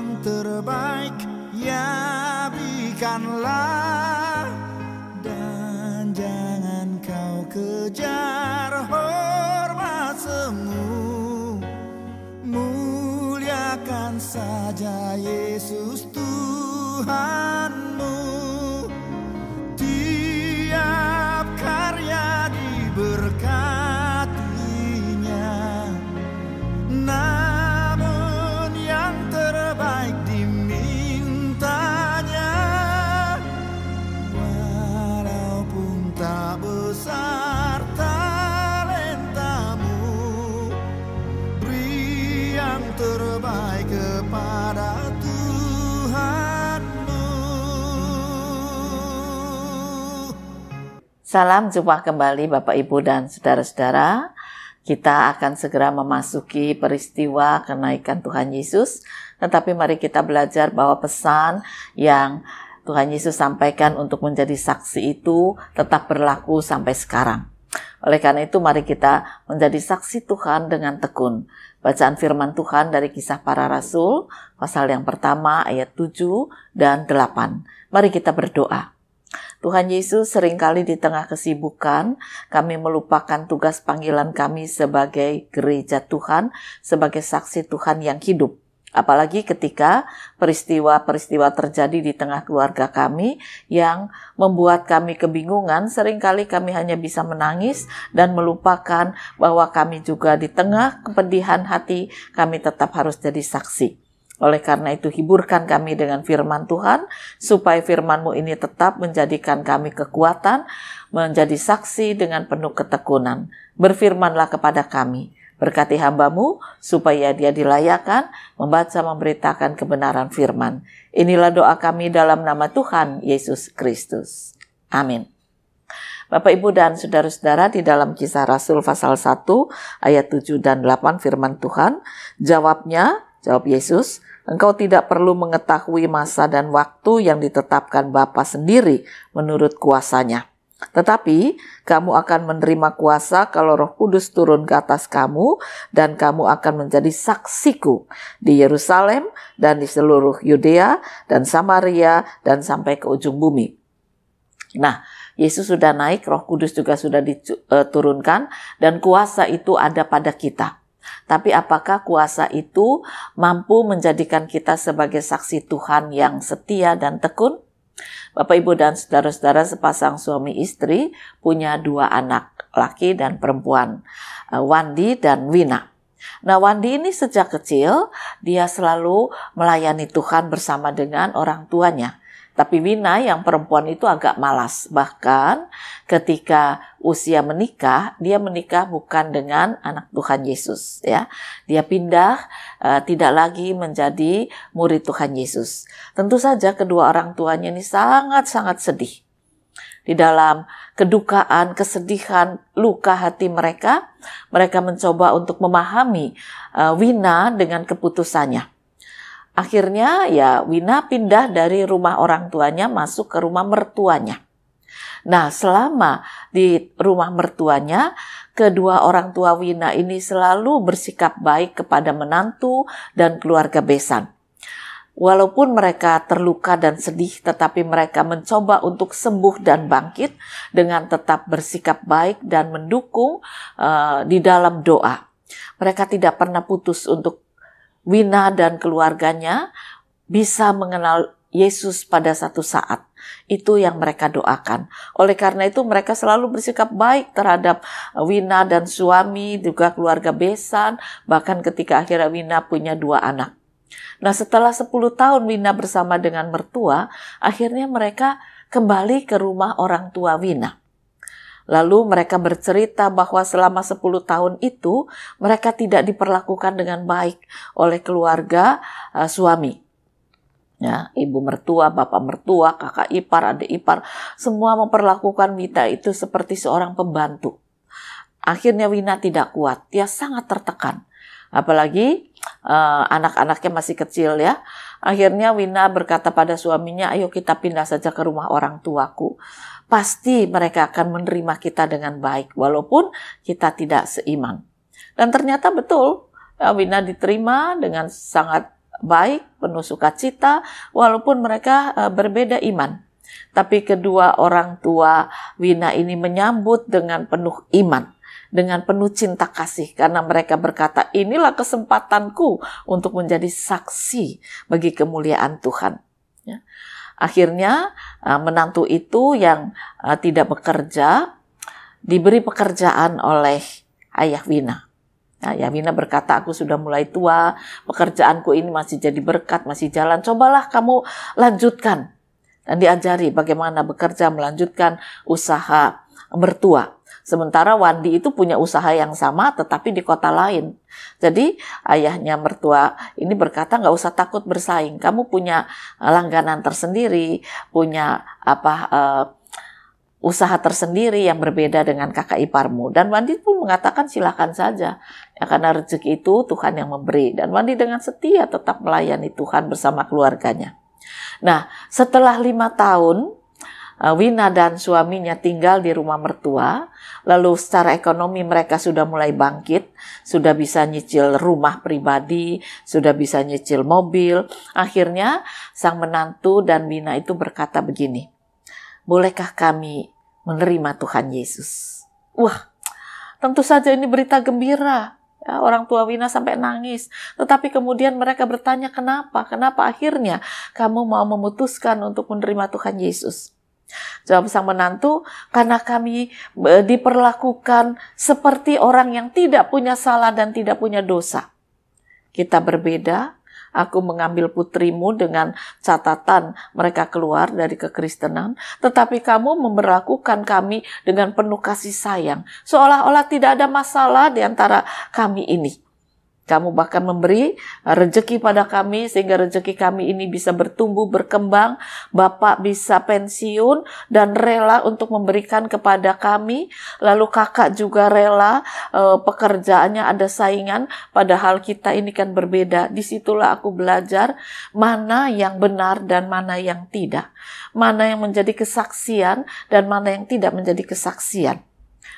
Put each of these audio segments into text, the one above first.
yang terbaik, ya berikanlah. Dan jangan kau kejar hormat semu, muliakan saja Yesus Tuhanmu. Tiap karya diberkatinya, namun yang terbaik dimintanya. Walaupun tak besar talentamu, beri yang terbaik kepada Tuhanmu. Salam jumpa kembali Bapak Ibu dan saudara-saudara. Kita akan segera memasuki peristiwa kenaikan Tuhan Yesus. Tetapi mari kita belajar bahwa pesan yang Tuhan Yesus sampaikan untuk menjadi saksi itu tetap berlaku sampai sekarang. Oleh karena itu mari kita menjadi saksi Tuhan dengan tekun. Bacaan firman Tuhan dari Kisah Para Rasul, pasal yang pertama ayat 7 dan 8. Mari kita berdoa. Tuhan Yesus, seringkali di tengah kesibukan, kami melupakan tugas panggilan kami sebagai gereja Tuhan, sebagai saksi Tuhan yang hidup. Apalagi ketika peristiwa-peristiwa terjadi di tengah keluarga kami yang membuat kami kebingungan, seringkali kami hanya bisa menangis dan melupakan bahwa kami juga di tengah kepedihan hati, kami tetap harus jadi saksi. Oleh karena itu, hiburkan kami dengan firman Tuhan, supaya firman-Mu ini tetap menjadikan kami kekuatan, menjadi saksi dengan penuh ketekunan. Berfirmanlah kepada kami, berkati hamba-Mu, supaya dia dilayakan, membaca, memberitakan kebenaran firman. Inilah doa kami dalam nama Tuhan Yesus Kristus. Amin. Bapak, Ibu, dan saudara-saudara, di dalam Kisah Rasul pasal 1, ayat 7 dan 8 firman Tuhan, jawab Yesus, engkau tidak perlu mengetahui masa dan waktu yang ditetapkan Bapa sendiri menurut kuasanya. Tetapi kamu akan menerima kuasa kalau Roh Kudus turun ke atas kamu, dan kamu akan menjadi saksiku di Yerusalem dan di seluruh Yudea dan Samaria dan sampai ke ujung bumi. Nah, Yesus sudah naik, Roh Kudus juga sudah diturunkan, dan kuasa itu ada pada kita. Tapi apakah kuasa itu mampu menjadikan kita sebagai saksi Tuhan yang setia dan tekun? Bapak, Ibu, dan saudara-saudara, sepasang suami istri punya 2 anak, laki dan perempuan, Wandi dan Wina. Nah, Wandi ini sejak kecil dia selalu melayani Tuhan bersama dengan orang tuanya. Tapi Wina yang perempuan itu agak malas. Bahkan ketika usia menikah, dia menikah bukan dengan anak Tuhan Yesus, ya. Dia pindah, tidak lagi menjadi murid Tuhan Yesus. Tentu saja kedua orang tuanya ini sangat-sangat sedih. Di dalam kedukaan, kesedihan, luka hati mereka mencoba untuk memahami Wina dengan keputusannya. Akhirnya ya Wina pindah dari rumah orang tuanya masuk ke rumah mertuanya. Nah, selama di rumah mertuanya, kedua orang tua Wina ini selalu bersikap baik kepada menantu dan keluarga besan. Walaupun mereka terluka dan sedih, tetapi mereka mencoba untuk sembuh dan bangkit dengan tetap bersikap baik dan mendukung di dalam doa. Mereka tidak pernah putus untuk Wina dan keluarganya bisa mengenal Yesus pada satu saat. Itu yang mereka doakan. Oleh karena itu mereka selalu bersikap baik terhadap Wina dan suami, juga keluarga besan, bahkan ketika akhirnya Wina punya 2 anak. Nah, setelah 10 tahun Wina bersama dengan mertua, akhirnya mereka kembali ke rumah orang tua Wina. Lalu mereka bercerita bahwa selama 10 tahun itu mereka tidak diperlakukan dengan baik oleh keluarga suami. Ya, ibu mertua, bapak mertua, kakak ipar, adik ipar, semua memperlakukan Wina itu seperti seorang pembantu. Akhirnya Wina tidak kuat, dia sangat tertekan. Apalagi anak-anaknya masih kecil ya. Akhirnya Wina berkata pada suaminya, ayo kita pindah saja ke rumah orang tuaku. Pasti mereka akan menerima kita dengan baik, walaupun kita tidak seiman. Dan ternyata betul, Wina diterima dengan sangat baik, penuh sukacita, walaupun mereka berbeda iman. Tapi kedua orang tua Wina ini menyambut dengan penuh iman, dengan penuh cinta kasih, karena mereka berkata, inilah kesempatanku untuk menjadi saksi bagi kemuliaan Tuhan. Ya. Akhirnya menantu itu yang tidak bekerja, diberi pekerjaan oleh ayah Wina. Ayah Wina berkata, aku sudah mulai tua, pekerjaanku ini masih jadi berkat, masih jalan, cobalah kamu lanjutkan. Dan diajari bagaimana bekerja melanjutkan usaha mertua. Sementara Wandi itu punya usaha yang sama tetapi di kota lain. Jadi ayahnya mertua ini berkata, nggak usah takut bersaing. Kamu punya langganan tersendiri, punya usaha tersendiri yang berbeda dengan kakak iparmu. Dan Wandi pun mengatakan silakan saja. Ya, karena rezeki itu Tuhan yang memberi. Dan Wandi dengan setia tetap melayani Tuhan bersama keluarganya. Nah, setelah 5 tahun, Wina dan suaminya tinggal di rumah mertua, lalu secara ekonomi mereka sudah mulai bangkit, sudah bisa nyicil rumah pribadi, sudah bisa nyicil mobil. Akhirnya sang menantu dan Wina itu berkata begini, bolehkah kami menerima Tuhan Yesus? Wah, tentu saja ini berita gembira. Ya, orang tua Wina sampai nangis. Tetapi kemudian mereka bertanya, kenapa? Kenapa akhirnya kamu mau memutuskan untuk menerima Tuhan Yesus? Jawab sang menantu, karena kami diperlakukan seperti orang yang tidak punya salah dan tidak punya dosa. Kita berbeda. Aku mengambil putrimu dengan catatan mereka keluar dari kekristenan, tetapi kamu memperlakukan kami dengan penuh kasih sayang, seolah-olah tidak ada masalah di antara kami ini. Kamu bahkan memberi rezeki pada kami sehingga rezeki kami ini bisa bertumbuh, berkembang. Bapak bisa pensiun dan rela untuk memberikan kepada kami. Lalu kakak juga rela, pekerjaannya ada saingan, padahal kita ini kan berbeda. Disitulah aku belajar mana yang benar dan mana yang tidak. Mana yang menjadi kesaksian dan mana yang tidak menjadi kesaksian.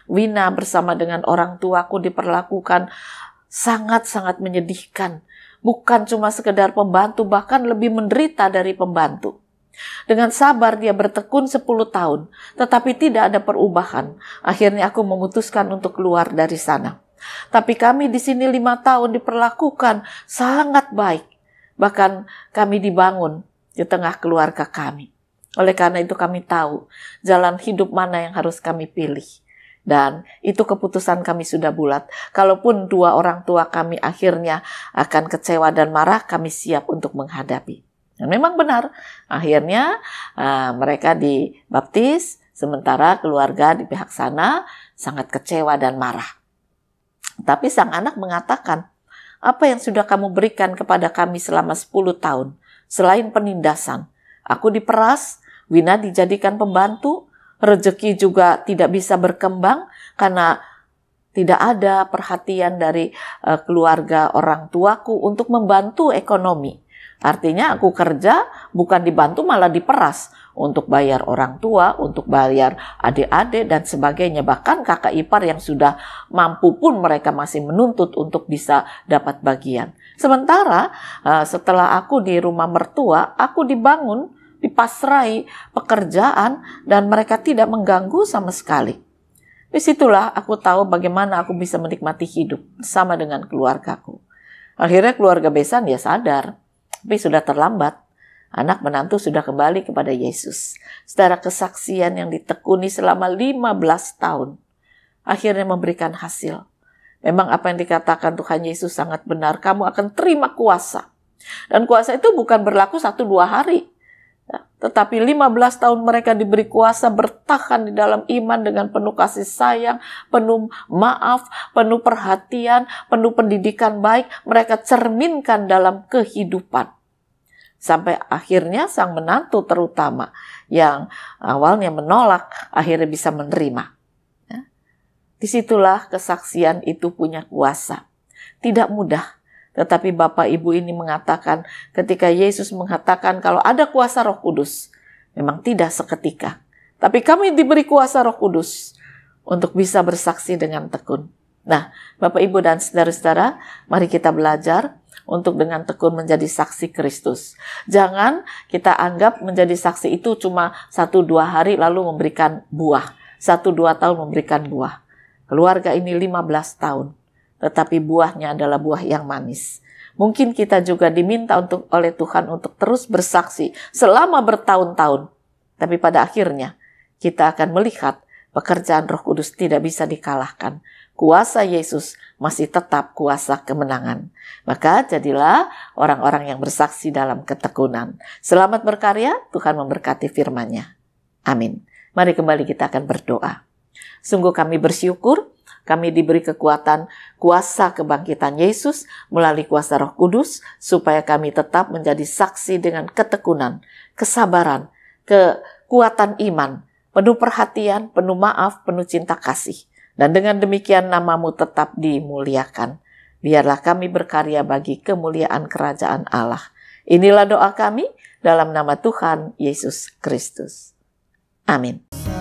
Wina bersama dengan orang tuaku diperlakukan sangat-sangat menyedihkan. Bukan cuma sekedar pembantu, bahkan lebih menderita dari pembantu. Dengan sabar dia bertekun 10 tahun, tetapi tidak ada perubahan. Akhirnya aku memutuskan untuk keluar dari sana. Tapi kami di sini 5 tahun diperlakukan sangat baik. Bahkan kami dibangun di tengah keluarga kami. Oleh karena itu kami tahu jalan hidup mana yang harus kami pilih. Dan itu keputusan kami sudah bulat. Kalaupun dua orang tua kami akhirnya akan kecewa dan marah, kami siap untuk menghadapi. Dan memang benar, akhirnya mereka dibaptis, sementara keluarga di pihak sana sangat kecewa dan marah. Tapi sang anak mengatakan, apa yang sudah kamu berikan kepada kami selama 10 tahun, selain penindasan? Aku diperas, Wina dijadikan pembantu, rezeki juga tidak bisa berkembang karena tidak ada perhatian dari keluarga orang tuaku untuk membantu ekonomi. Artinya aku kerja bukan dibantu malah diperas untuk bayar orang tua, untuk bayar adik-adik dan sebagainya. Bahkan kakak ipar yang sudah mampu pun mereka masih menuntut untuk bisa dapat bagian. Sementara setelah aku di rumah mertua, aku dibangun, dipasrai pekerjaan dan mereka tidak mengganggu sama sekali. Disitulah aku tahu bagaimana aku bisa menikmati hidup bersama dengan keluargaku. Akhirnya keluarga besan dia sadar, tapi sudah terlambat. Anak menantu sudah kembali kepada Yesus. Secara kesaksian yang ditekuni selama 15 tahun, akhirnya memberikan hasil. Memang apa yang dikatakan Tuhan Yesus sangat benar. Kamu akan terima kuasa. Dan kuasa itu bukan berlaku 1-2 hari. Tetapi 15 tahun mereka diberi kuasa bertahan di dalam iman dengan penuh kasih sayang, penuh maaf, penuh perhatian, penuh pendidikan baik. Mereka cerminkan dalam kehidupan. Sampai akhirnya sang menantu terutama yang awalnya menolak, akhirnya bisa menerima. Disitulah kesaksian itu punya kuasa. Tidak mudah. Tetapi Bapak Ibu ini mengatakan ketika Yesus mengatakan kalau ada kuasa Roh Kudus, memang tidak seketika. Tapi kami diberi kuasa Roh Kudus untuk bisa bersaksi dengan tekun. Nah, Bapak Ibu dan saudara-saudara, mari kita belajar untuk dengan tekun menjadi saksi Kristus. Jangan kita anggap menjadi saksi itu cuma 1-2 hari lalu memberikan buah. 1-2 tahun memberikan buah. Keluarga ini 15 tahun. Tetapi buahnya adalah buah yang manis. Mungkin kita juga diminta oleh Tuhan untuk terus bersaksi selama bertahun-tahun. Tapi pada akhirnya kita akan melihat pekerjaan Roh Kudus tidak bisa dikalahkan. Kuasa Yesus masih tetap kuasa kemenangan. Maka jadilah orang-orang yang bersaksi dalam ketekunan. Selamat berkarya, Tuhan memberkati firman-Nya. Amin. Mari kembali kita akan berdoa. Sungguh kami bersyukur, kami diberi kekuatan kuasa kebangkitan Yesus melalui kuasa Roh Kudus, supaya kami tetap menjadi saksi dengan ketekunan, kesabaran, kekuatan iman, penuh perhatian, penuh maaf, penuh cinta kasih. Dan dengan demikian nama-Mu tetap dimuliakan. Biarlah kami berkarya bagi kemuliaan kerajaan Allah. Inilah doa kami dalam nama Tuhan Yesus Kristus. Amin.